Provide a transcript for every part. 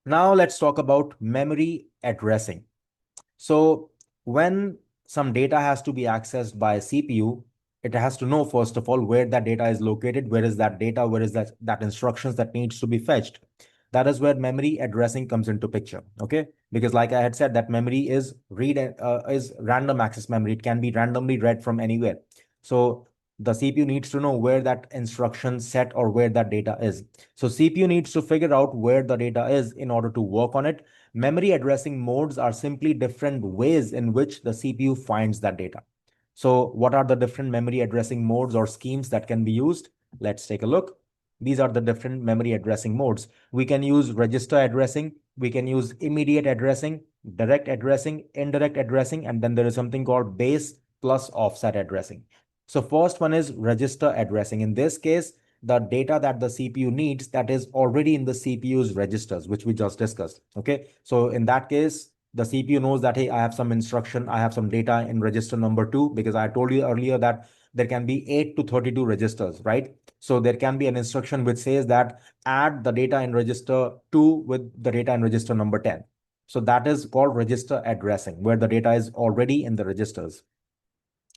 Now let's talk about memory addressing. So when some data has to be accessed by a CPU, it has to know, first of all, where that data is located, where is that data, where is that instructions that needs to be fetched. That is where memory addressing comes into picture. Okay, because like I had said, that memory is is random access memory. It can be randomly read from anywhere. So the CPU needs to know where that instruction set or where that data is. So CPU needs to figure out where the data is in order to work on it. Memory addressing modes are simply different ways in which the CPU finds that data. So what are the different memory addressing modes or schemes that can be used? Let's take a look. These are the different memory addressing modes. We can use register addressing, we can use immediate addressing, direct addressing, indirect addressing, and then there is something called base plus offset addressing. So first one is register addressing. In this case, the data that the CPU needs that is already in the CPU's registers, which we just discussed. Okay. So in that case, the CPU knows that, hey, I have some instruction, I have some data in register number 2, because I told you earlier that there can be 8 to 32 registers, right? So there can be an instruction which says that add the data in register 2 with the data in register number 10. So that is called register addressing, where the data is already in the registers.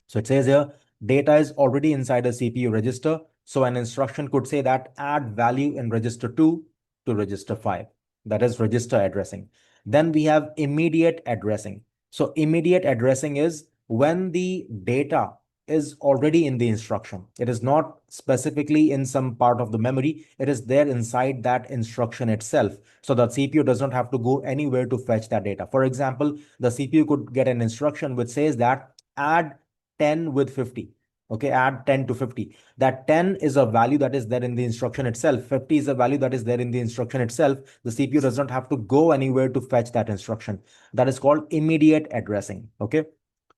So it says here, data is already inside a CPU register. So an instruction could say that add value in register 2 to register 5. That is register addressing. Then we have immediate addressing. So immediate addressing is when the data is already in the instruction. It is not specifically in some part of the memory. It is there inside that instruction itself. So the CPU does not have to go anywhere to fetch that data. For example, the CPU could get an instruction which says that add 10 with 50. Okay, add 10 to 50. That 10 is a value that is there in the instruction itself. 50 is a value that is there in the instruction itself. The CPU does not have to go anywhere to fetch that instruction. That is called immediate addressing. Okay,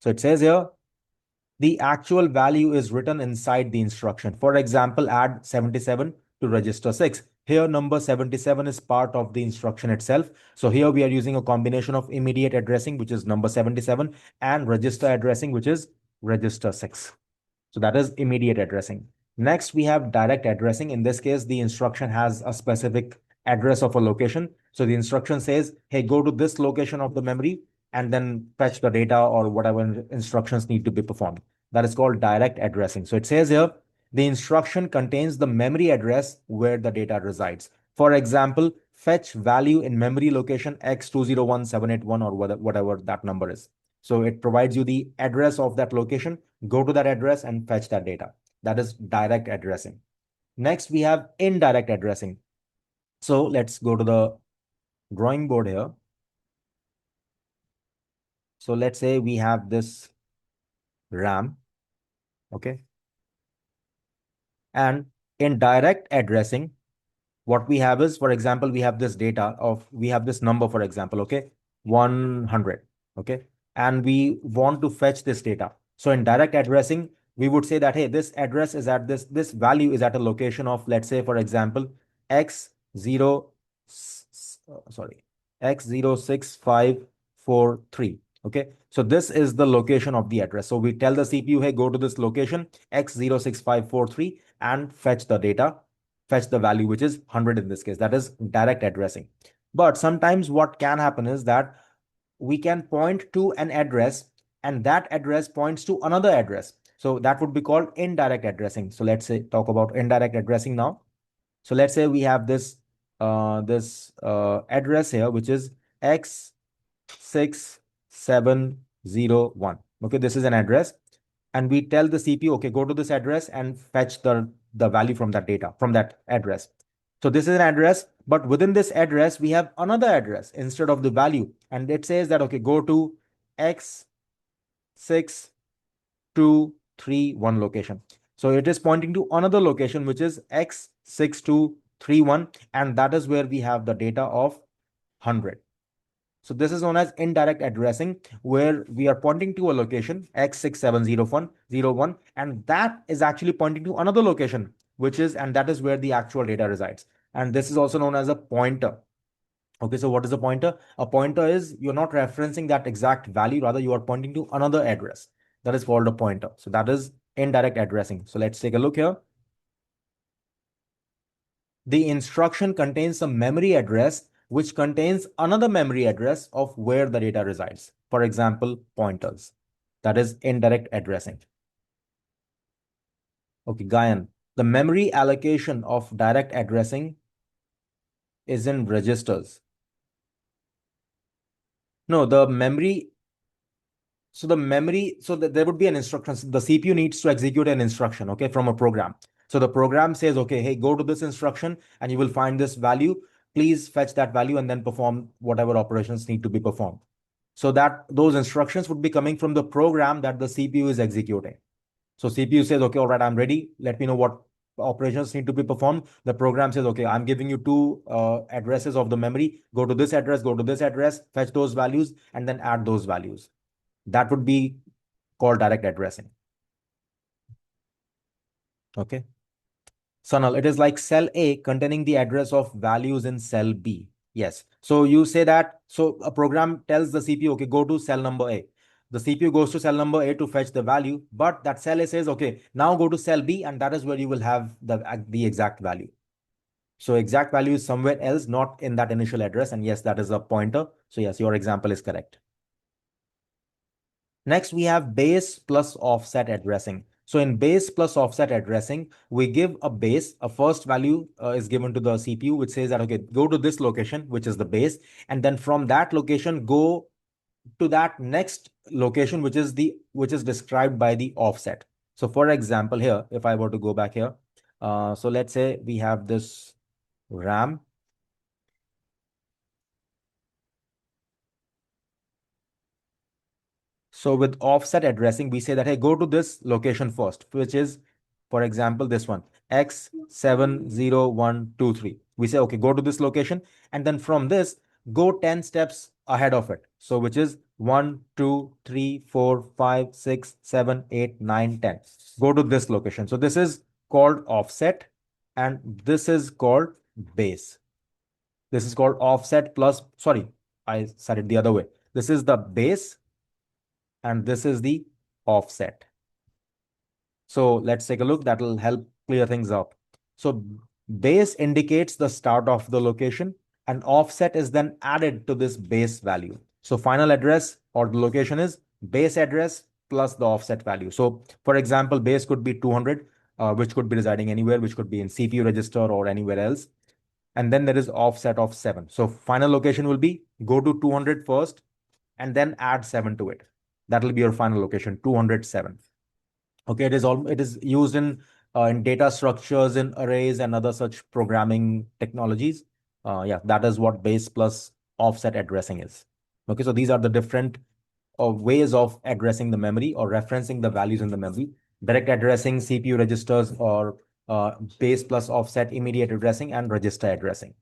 so it says here, the actual value is written inside the instruction. For example, add 77 to register 6. Here, number 77 is part of the instruction itself. So here we are using a combination of immediate addressing, which is number 77, and register addressing, which is register 6. So that is immediate addressing. Next, we have direct addressing. In this case, the instruction has a specific address of a location. So the instruction says, hey, go to this location of the memory and then fetch the data or whatever instructions need to be performed. That is called direct addressing. So it says here, the instruction contains the memory address where the data resides. For example, fetch value in memory location X201781 or whatever that number is. So it provides you the address of that location. Go to that address and fetch that data. That is direct addressing. Next, we have indirect addressing. So let's go to the drawing board here. So let's say we have this RAM, okay? And in direct addressing, what we have is, for example, we have this we have this number, for example, okay, 100, okay? And we want to fetch this data. So in direct addressing, we would say that, hey, this address is at this value is at a location of, let's say, for example, x0, sorry, x06543. Okay, so this is the location of the address. So we tell the CPU, hey, go to this location x06543 and fetch the data, fetch the value, which is 100 in this case. That is direct addressing. But sometimes what can happen is that we can point to an address and that address points to another address. So that would be called indirect addressing. So let's say talk about indirect addressing now. So let's say we have this address here, which is x6701. Okay, this is an address, and we tell the CPU, okay, go to this address and fetch the value from that data from that address. So this is an address, but within this address we have another address instead of the value, and it says that, okay, go to x6231 location. So it is pointing to another location, which is x6231, and that is where we have the data of 100. So this is known as indirect addressing, where we are pointing to a location x6701, and that is actually pointing to another location, and that is where the actual data resides. And this is also known as a pointer. Okay, so what is a pointer? A pointer is you're not referencing that exact value, rather you are pointing to another address. That is called a pointer. So that is indirect addressing. So let's take a look here. The instruction contains a memory address which contains another memory address of where the data resides. For example, pointers. That is indirect addressing. Okay, Gayan, the memory allocation of direct addressing is in registers. No, the memory. So the memory, so that there would be an instruction. The CPU needs to execute an instruction, okay, from a program. So the program says, okay, hey, go to this instruction and you will find this value. Please fetch that value and then perform whatever operations need to be performed. So that those instructions would be coming from the program that the CPU is executing. So CPU says, okay, all right, I'm ready. Let me know what operations need to be performed. The program says, okay, I'm giving you two addresses of the memory. Go to this address, go to this address, fetch those values, and then add those values. That would be called direct addressing. Okay. Sonal, it is like cell A containing the address of values in cell B. Yes. So you say that, so a program tells the CPU, okay, go to cell number A. The CPU goes to cell number A to fetch the value, but that cell A says, okay, now go to cell B, and that is where you will have the exact value. So exact value is somewhere else, not in that initial address. And yes, that is a pointer. So yes, your example is correct. Next, we have base plus offset addressing. So in base plus offset addressing, we give a base, a first value is given to the CPU, which says that, okay, go to this location, which is the base. And then from that location, go to that next location, which is described by the offset. So for example, here, if I were to go back here, so let's say we have this RAM. So with offset addressing, we say that, hey, go to this location first, which is, for example, this one, X70123. We say, okay, go to this location. And then from this, go 10 steps ahead of it. So which is 1, 2, 3, 4, 5, 6, 7, 8, 9, 10. Go to this location. So this is called offset, and this is called base. This is called offset plus, sorry, I said it the other way. This is the base and this is the offset. So let's take a look. That will help clear things up. So base indicates the start of the location, and offset is then added to this base value. So final address or the location is base address plus the offset value. So for example, base could be 200, which could be residing anywhere, which could be in CPU register or anywhere else. And then there is offset of 7. So final location will be go to 200 first and then add 7 to it. That will be your final location, 207. Okay, it is used in data structures, in arrays, and other such programming technologies. Yeah, that is what base plus offset addressing is. Okay, so these are the different ways of addressing the memory or referencing the values in the memory. Direct addressing, CPU registers, or base plus offset immediate addressing, and register addressing.